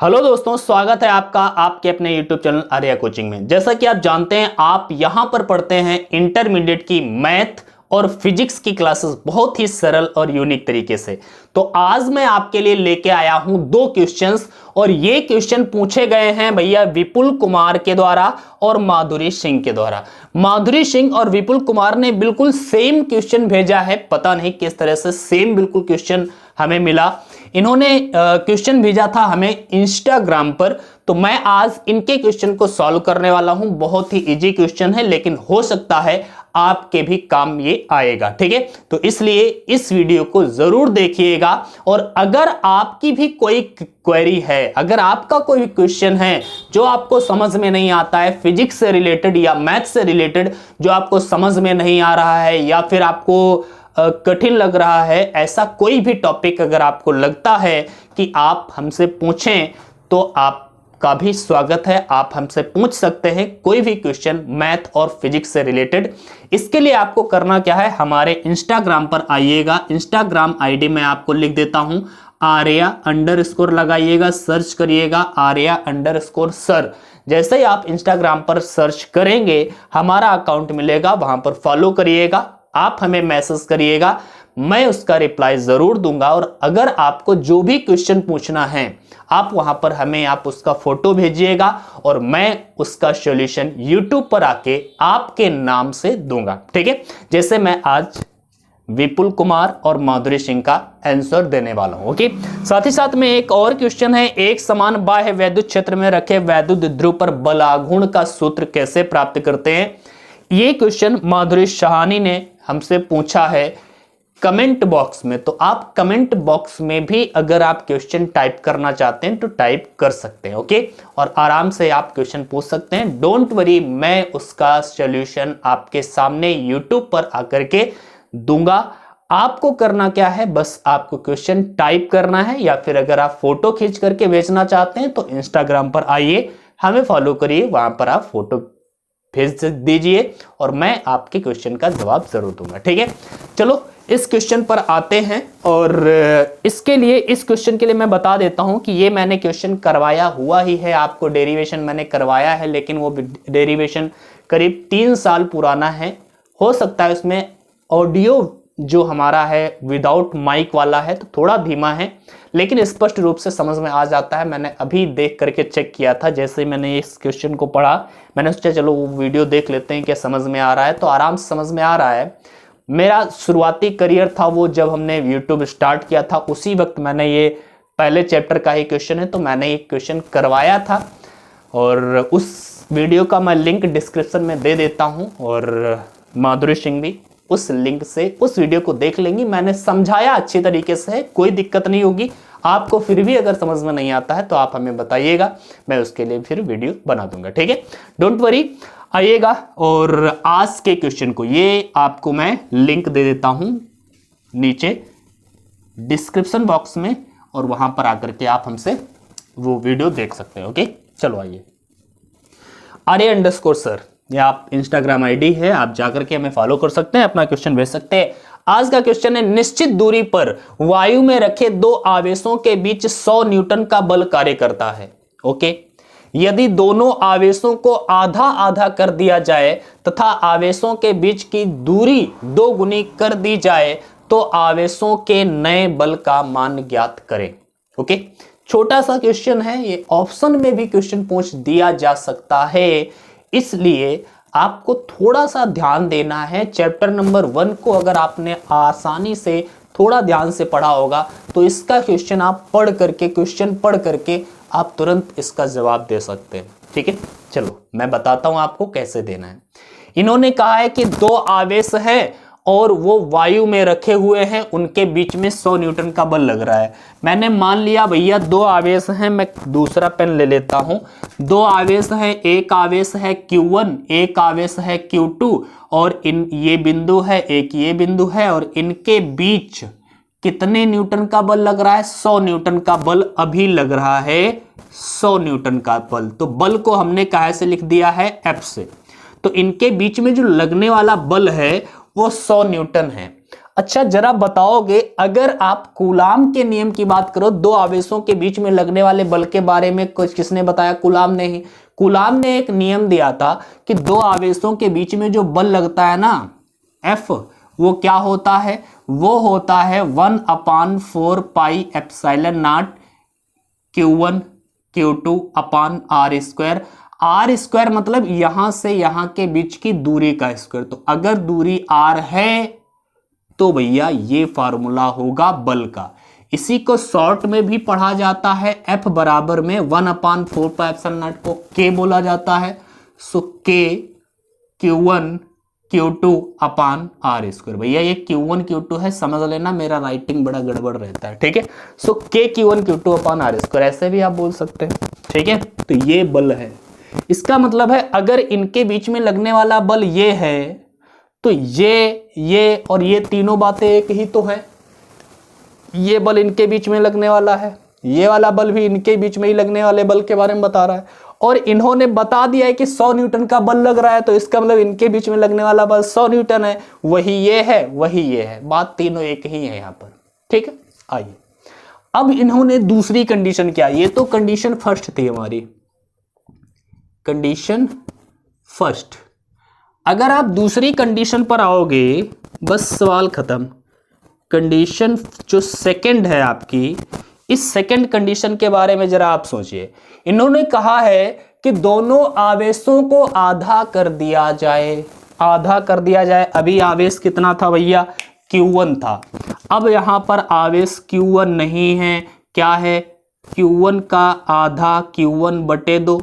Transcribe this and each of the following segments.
Hello दोस्तों, स्वागत है आपका आपके अपने YouTube चैनल आर्या कोचिंग में। जैसा कि आप जानते हैं, आप यहां पर पढ़ते हैं इंटरमीडिएट की मैथ और फिजिक्स की क्लासेस बहुत ही सरल और यूनिक तरीके से। तो आज मैं आपके लिए लेके आया हूं दो क्वेश्चंस, और ये क्वेश्चन पूछे गए हैं भैया विपुल कुमार के द्वारा और माधुरी सिंह के द्वारा। माधुरी सिंह और विपुल कुमार ने बिल्कुल सेम क्वेश्चन भेजा है, पता नहीं किस तरह से सेम बिल्कुल क्वेश्चन हमें मिला। इन्होंने क्वेश्चन भेजा था हमें इंस्टाग्राम पर, तो मैं आज इनके क्वेश्चन को सॉल्व करने वाला हूं। बहुत ही इजी क्वेश्चन है, लेकिन हो सकता है आपके भी काम ये आएगा, ठीक है। तो इसलिए इस वीडियो को जरूर देखिएगा, और अगर आपकी भी कोई क्वेरी है, अगर आपका कोई क्वेश्चन है जो आपको समझ में नहीं आता है, फिजिक्स से रिलेटेड या मैथ से रिलेटेड, जो आपको समझ में नहीं आ रहा है या फिर आपको कठिन लग रहा है, ऐसा कोई भी टॉपिक अगर आपको लगता है कि आप हमसे पूछें, तो आपका भी स्वागत है। आप हमसे पूछ सकते हैं कोई भी क्वेश्चन मैथ और फिजिक्स से रिलेटेड। इसके लिए आपको करना क्या है, हमारे इंस्टाग्राम पर आइएगा। इंस्टाग्राम आईडी मैं आपको लिख देता हूं, आर्या_ लगाइएगा, सर्च करिएगा आर्या_सर। जैसे ही आप इंस्टाग्राम पर सर्च करेंगे, हमारा अकाउंट मिलेगा, वहां पर फॉलो करिएगा, आप हमें मैसेज करिएगा, मैं उसका रिप्लाई जरूर दूंगा। और अगर आपको जो भी क्वेश्चन पूछना है, आप वहां पर हमें आप उसका फोटो भेजिएगा, और मैं उसका सॉल्यूशन यूट्यूब पर आके आपके नाम से दूंगा, ठीक है। जैसे मैं आज विपुल कुमार और माधुरी सिंह का आंसर देने वाला हूं, ओके। साथ ही साथ में एक और क्वेश्चन है, एक समान बाह्य वैद्युत क्षेत्र में रखे वैद्युत ध्रुव पर बलागुण का सूत्र कैसे प्राप्त करते हैं। ये क्वेश्चन माधुरी सहानी ने हमसे पूछा है कमेंट बॉक्स में। तो आप कमेंट बॉक्स में भी अगर आप क्वेश्चन टाइप करना चाहते हैं तो टाइप कर सकते हैं, ओके। और आराम से आप क्वेश्चन पूछ सकते हैं, डोंट वरी, मैं उसका सॉल्यूशन आपके सामने यूट्यूब पर आकर के दूंगा। आपको करना क्या है, बस आपको क्वेश्चन टाइप करना है, या फिर अगर आप फोटो खींच करके भेजना चाहते हैं तो इंस्टाग्राम पर आइए, हमें फॉलो करिए, वहां पर आप फोटो भेज दीजिए और मैं आपके क्वेश्चन का जवाब जरूर दूंगा, ठीक है। चलो इस क्वेश्चन पर आते हैं, और इसके लिए इस क्वेश्चन के लिए मैं बता देता हूं कि ये मैंने क्वेश्चन करवाया हुआ ही है, आपको डेरिवेशन मैंने करवाया है, लेकिन वो डेरिवेशन करीब 3 साल पुराना है। हो सकता है उसमें ऑडियो जो हमारा है विदाउट माइक वाला है, तो थोड़ा धीमा है, लेकिन स्पष्ट रूप से समझ में आ जाता है। मैंने अभी देख करके चेक किया था, जैसे मैंने इस क्वेश्चन को पढ़ा, मैंने सोचा चलो वो वीडियो देख लेते हैं क्या समझ में आ रहा है। तो आराम से समझ में आ रहा है। मेरा शुरुआती करियर था वो जब हमने यूट्यूब स्टार्ट किया था, उसी वक्त मैंने ये पहले चैप्टर का ही क्वेश्चन है, तो मैंने ये क्वेश्चन करवाया था, और उस वीडियो का मैं लिंक डिस्क्रिप्शन में दे देता हूँ, और माधुरी सिंह भी उस लिंक से उस वीडियो को देख लेंगी। मैंने समझाया अच्छी तरीके से, कोई दिक्कत नहीं होगी। आपको फिर भी अगर समझ में नहीं आता है तो आप हमें बताइएगा, मैं उसके लिए फिर वीडियो बना दूंगा, ठीक है। डोंट वरी, आइएगा। और आज के क्वेश्चन को ये आपको मैं लिंक दे देता हूं नीचे डिस्क्रिप्शन बॉक्स में, और वहां पर आकर के आप हमसे वो वीडियो देख सकते हैं, ओके। चलो आइए, आर्या_सर, ये आप इंस्टाग्राम आईडी है, आप जाकर के हमें फॉलो कर सकते हैं, अपना क्वेश्चन भेज सकते हैं। आज का क्वेश्चन है, निश्चित दूरी पर वायु में रखे दो आवेशों के बीच 100 न्यूटन का बल कार्य करता है, ओके। यदि दोनों आवेशों को आधा आधा कर दिया जाए तथा आवेशों के बीच की दूरी 2 गुनी कर दी जाए, तो आवेशों के नए बल का मान ज्ञात करें, ओके। छोटा सा क्वेश्चन है, ये ऑप्शन में भी क्वेश्चन पूछ दिया जा सकता है, इसलिए आपको थोड़ा सा ध्यान देना है। चैप्टर नंबर 1 को अगर आपने आसानी से थोड़ा ध्यान से पढ़ा होगा, तो इसका क्वेश्चन आप पढ़ करके आप तुरंत इसका जवाब दे सकते हैं, ठीक है। चलो मैं बताता हूं आपको कैसे देना है। इन्होंने कहा है कि 2 आवेश हैं और वो वायु में रखे हुए हैं, उनके बीच में 100 न्यूटन का बल लग रहा है। मैंने मान लिया भैया 2 आवेश हैं, मैं दूसरा पेन ले लेता हूं। 2 आवेश हैं, एक आवेश है Q1, एक आवेश है Q2, और ये बिंदु है, एक ये बिंदु है, और इनके बीच कितने न्यूटन का बल लग रहा है, 100 न्यूटन का बल अभी लग रहा है, 100 न्यूटन का बल। तो बल को हमने कहाँ से लिख दिया है, F से। तो इनके बीच में जो लगने वाला बल है वो 100 न्यूटन है। अच्छा जरा बताओगे, अगर आप कूलाम के नियम की बात करो, दो आवेशों के बीच में लगने वाले बल के बारे में कुछ किसने बताया? कूलाम ने ही। कूलाम ने एक नियम दिया था कि दो आवेशों के बीच में जो बल लगता है ना F, वो क्या होता है? वो होता है 1/4 pi epsilon not Q1 Q2 upon R square. R square मतलब यहां से यहां के बीच की दूरी का स्क्वायर। तो अगर दूरी R है तो भैया ये फार्मूला होगा बल का। इसी को शॉर्ट में भी पढ़ा जाता है, F बराबर में 1/4 पाई एप्सिलॉन नॉट को K बोला जाता है। सो K Q1 Q2 अपान R स्क्वायर। भैया ये Q1 Q2 है, समझ लेना मेरा राइटिंग बड़ा गड़बड़ रहता है, ठीक है। सो K Q1 Q2 अपान R स्क्वायर, ऐसे भी आप बोल सकते हैं, ठीक है। तो ये बल है। इसका मतलब है अगर इनके बीच में लगने वाला बल ये है तो ये और ये तीनों बातें एक ही तो है। ये बल इनके बीच में लगने वाला है, ये वाला बल भी इनके बीच में ही लगने वाले बल के बारे में बता रहा है, और इन्होंने बता दिया है कि 100 न्यूटन का बल लग रहा है, तो इसका मतलब इनके बीच में लगने वाला बल 100 न्यूटन है। वही ये है, वही ये है, बात तीनों एक ही है यहां पर, ठीक है। आइए अब इन्होंने दूसरी कंडीशन क्या, ये तो कंडीशन फर्स्ट थी हमारी, कंडीशन फर्स्ट। अगर आप दूसरी कंडीशन पर आओगे बस सवाल खत्म। कंडीशन जो सेकंड है आपकी, इस सेकंड कंडीशन के बारे में जरा आप सोचिए। इन्होंने कहा है कि दोनों आवेशों को आधा कर दिया जाए, आधा कर दिया जाए। अभी आवेश कितना था भैया? Q1 था। अब यहां पर आवेश Q1 नहीं है, क्या है? Q1 का आधा Q1/2।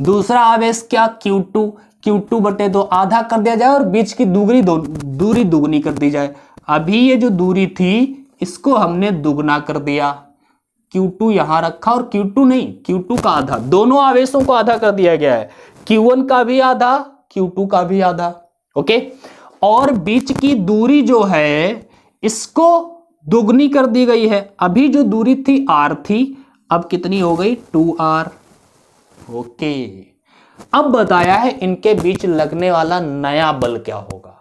दूसरा आवेश क्या? Q2, Q2/2 आधा कर दिया जाए और बीच की दूरी दुगनी कर दी जाए। अभी ये जो दूरी थी इसको हमने दुगना कर दिया, Q2 यहां रखा और Q2 नहीं, Q2 का आधा, दोनों आवेशों को आधा कर दिया गया है, Q1 का भी आधा, Q2 का भी आधा, ओके। और बीच की दूरी जो है इसको दुगनी कर दी गई है। अभी जो दूरी थी R थी, अब कितनी हो गई? 2R, okay. अब बताया है इनके बीच लगने वाला नया बल क्या होगा।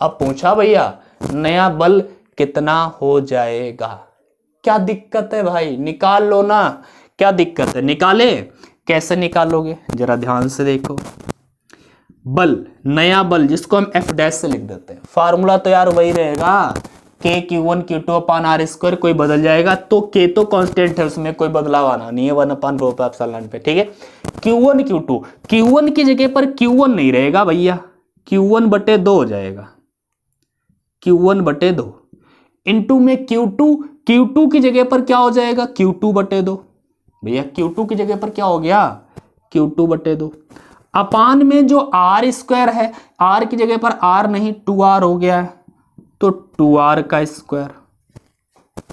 अब पूछा भैया नया बल कितना हो जाएगा? क्या दिक्कत है भाई? निकाल लो ना, क्या दिक्कत है? निकाले? कैसे निकालोगे जरा ध्यान से देखो। बल, नया बल जिसको हम F डैश से लिख देते हैं, फार्मूला तो यार वही रहेगा, K Q1 Q2 अपान R स्क्वायर। कोई बदल जाएगा तो K तो कांस्टेंट है, उसमें कोई बदलाव आना नहीं है, 1/4 पाई एप्सिलॉन पे, ठीक है। Q1 Q2, Q1 की जगह पर Q1 नहीं रहेगा भैया, Q1/2 हो जाएगा, Q1/2 इंटू में Q2 की जगह पर क्या हो जाएगा? Q2/2 भैया, Q2 की जगह पर क्या हो गया? Q2/2 अपान में जो R स्क्वायर है, R की जगह पर R नहीं 2R हो गया है, तो 2R का स्क्वायर।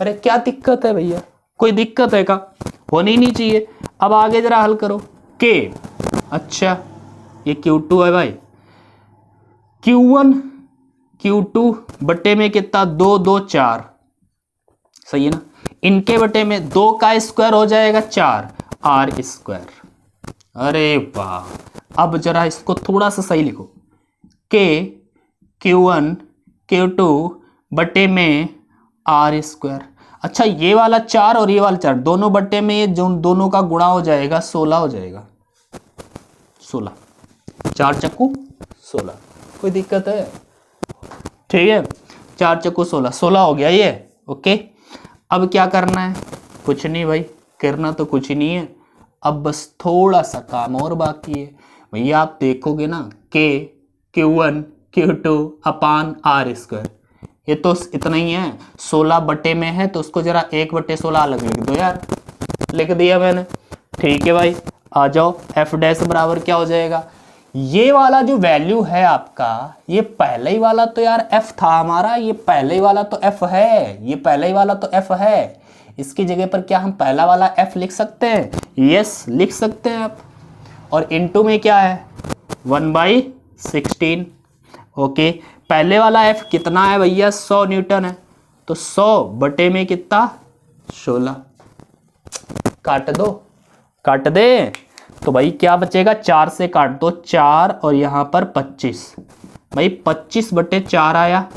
अरे क्या दिक्कत है भैया? कोई दिक्कत है का? होनी नहीं चाहिए। अब आगे जरा हल करो। K, अच्छा ये Q2 है भाई, Q1 Q2 बटे में कितना? 2 2 4, सही है ना। इनके बटे में 2 का स्क्वायर हो जाएगा 4, R स्क्वायर। अरे वाह, अब जरा इसको थोड़ा सा सही लिखो, K Q1 Q2 बटे में R स्क्वायर। अच्छा ये वाला 4 और ये वाला 4 दोनों बटे में, ये दोनों का गुणा हो जाएगा, 16 हो जाएगा, 16, 4 चक्कू 16। कोई दिक्कत है? ठीक है, 4 चक्कू 16, 16 हो गया ये, ओके। अब क्या करना है? कुछ नहीं भाई, करना तो कुछ ही नहीं है, अब बस थोड़ा सा काम और बाकी है भैया। आप देखोगे ना, K Q1 Q2 अपान R स्क्वायर, ये तो इतना ही है, 16 बटे में है तो उसको जरा 1/16 अलग लिख दो यार। लिख दिया मैंने, ठीक है भाई। आ जाओ, F डैश बराबर क्या हो जाएगा? ये वाला जो वैल्यू है आपका, ये पहले ही वाला तो यार F था हमारा, ये पहले ही वाला तो F है, ये पहले ही वाला तो F है। इसकी जगह पर क्या हम पहला वाला F लिख सकते हैं? यस, लिख सकते हैं आप। और इनटू में क्या है? 1/16, ओके। पहले वाला F कितना है भैया? 100 न्यूटन है, तो 100 बटे में कितना? 16। काट दो, काट दे, तो भाई क्या बचेगा? 4 से काट दो, 4 और यहां पर 25, भाई 25/4 आया।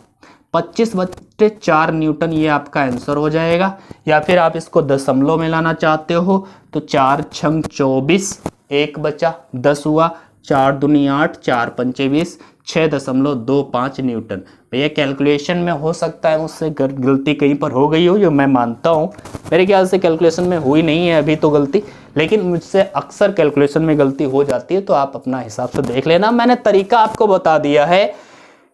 25/4 न्यूटन ये आपका आंसर हो जाएगा। या फिर आप इसको दशमलव में लाना चाहते हो तो 4 छंग 24, 1 बचा 10 हुआ, 4 दूनी 8, 4 पंचे 20, 6.25 न्यूटन। भैया कैलकुलेशन में हो सकता है मुझसे गलती कहीं पर हो गई हो, जो मैं मानता हूँ। मेरे ख्याल से कैलकुलेशन में हुई नहीं है अभी तो गलती, लेकिन मुझसे अक्सर कैलकुलेशन में गलती हो जाती है, तो आप अपना हिसाब से देख लेना। मैंने तरीका आपको बता दिया है।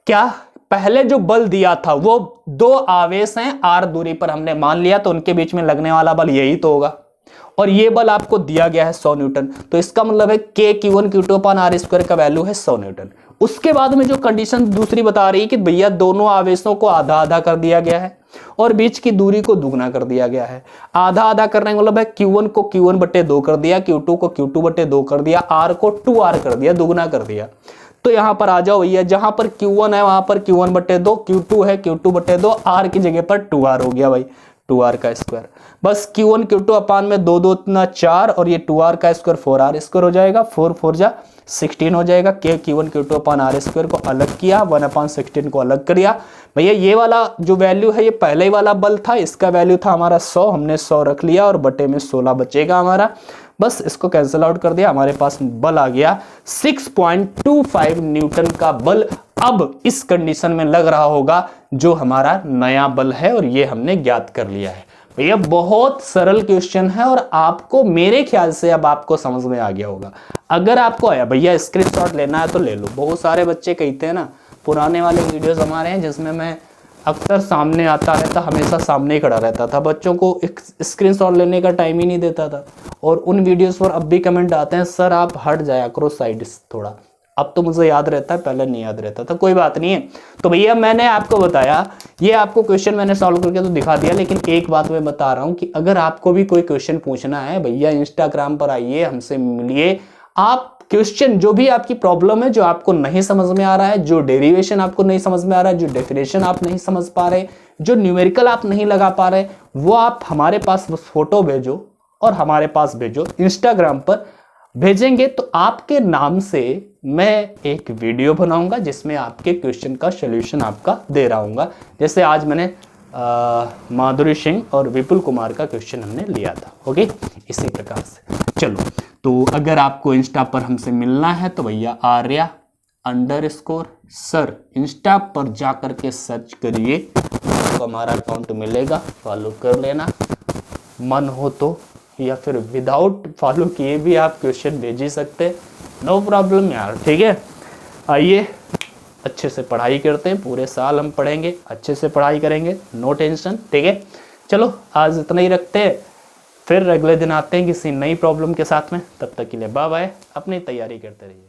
क्या पहले जो बल दिया था वो 2 आवेश हैं r दूरी पर हमने मान लिया, तो उनके बीच में लगने वाला बल यही तो होगा। और ये बल आपको दिया गया है 100 न्यूटन, तो इसका मतलब है k q1 q2/r² का वैल्यू है 100 न्यूटन। उसके बाद में जो कंडीशन दूसरी बता रही है कि भैया दोनों आवेशों को आधा आधा कर दिया गया है और बीच की दूरी को दुगना कर दिया गया है। आधा आधा करने का मतलब है q1 को q1/2 कर दिया, q2 को q2/2 कर दिया, r को 2r कर दिया, दुगना कर दिया। तो यहां पर आ जाओ भैया, जहां पर q1 है वहां पर q1/2, q2 है q2/2, r की जगह पर 2r हो गया भाई, 2r का स्क्वायर। बस q1 q2 अपान में 2 2 4 और ये 2r का स्क्वायर 4r स्क्वायर हो जाएगा, 4 4 जा 16 हो जाएगा। k q1 q2/r² को अलग किया, 1/16 को अलग कर दिया। भैया ये वाला जो वैल्यू है ये पहले ही वाला बल था, इसका वैल्यू था हमारा 100, हमने 100 रख लिया और बटे में 16 बचेगा हमारा। बस इसको कैंसिल आउट कर दिया, हमारे पास बल आ गया 6.25 न्यूटन का बल। अब इस कंडीशन में लग रहा होगा जो हमारा नया बल है, और ये हमने ज्ञात कर लिया है। भैया बहुत सरल क्वेश्चन है और आपको मेरे ख्याल से अब आपको समझ में आ गया होगा। अगर आपको आया भैया स्क्रीनशॉट लेना है तो ले लो। बहुत सारे बच्चे कहते हैं ना, पुराने वाले वीडियोस हमारे हैं जिसमें मैं अक्सर सामने आता रहता, हमेशा सामने ही खड़ा रहता था, बच्चों को एक स्क्रीनशॉट लेने का टाइम ही नहीं देता था। और उन वीडियोस पर अब भी कमेंट आते हैं, सर आप हट जाया करो साइड थोड़ा। अब तो मुझे याद रहता है, पहले नहीं याद रहता था, कोई बात नहीं है। तो भैया मैंने आपको बताया, ये आपको क्वेश्चन मैंने सॉल्व करके तो दिखा दिया, लेकिन एक बात मैं बता रहा हूं कि अगर आपको भी कोई क्वेश्चन पूछना है भैया इंस्टाग्राम पर आइए, हमसे मिलिए। आप क्वेश्चन जो भी आपकी प्रॉब्लम है, जो आपको नहीं समझ में आ रहा है, जो डेरिवेशन आपको नहीं समझ में आ रहा है, जो डेफिनेशन आप नहीं समझ पा रहे, जो न्यूमेरिकल आप नहीं लगा पा रहे, वो आप हमारे पास फोटो भेजो और हमारे पास भेजो। इंस्टाग्राम पर भेजेंगे तो आपके नाम से मैं एक वीडियो बनाऊंगा जिसमें आपके क्वेश्चन का सॉल्यूशन आपका दे रहा हूँ। जैसे आज मैंने माधुरी सिंह और विपुल कुमार का क्वेश्चन हमने लिया था। ओके, इसी प्रकार से चलो। तो अगर आपको इंस्टा पर हमसे मिलना है तो भैया आर्या_सर इंस्टा पर जाकर के सर्च करिए, तो हमारा अकाउंट मिलेगा, फॉलो कर लेना। मन हो तो, या फिर विदाउट फॉलो किए भी आप क्वेश्चन भेज ही सकते, नो प्रॉब्लम यार। ठीक है, आइए अच्छे से पढ़ाई करते हैं, पूरे साल हम पढ़ेंगे, अच्छे से पढ़ाई करेंगे, नो टेंशन। ठीक है, चलो आज इतना ही रखते हैं, फिर अगले दिन आते हैं किसी नई प्रॉब्लम के साथ में। तब तक के लिए बाय बाय, अपनी तैयारी करते रहिए।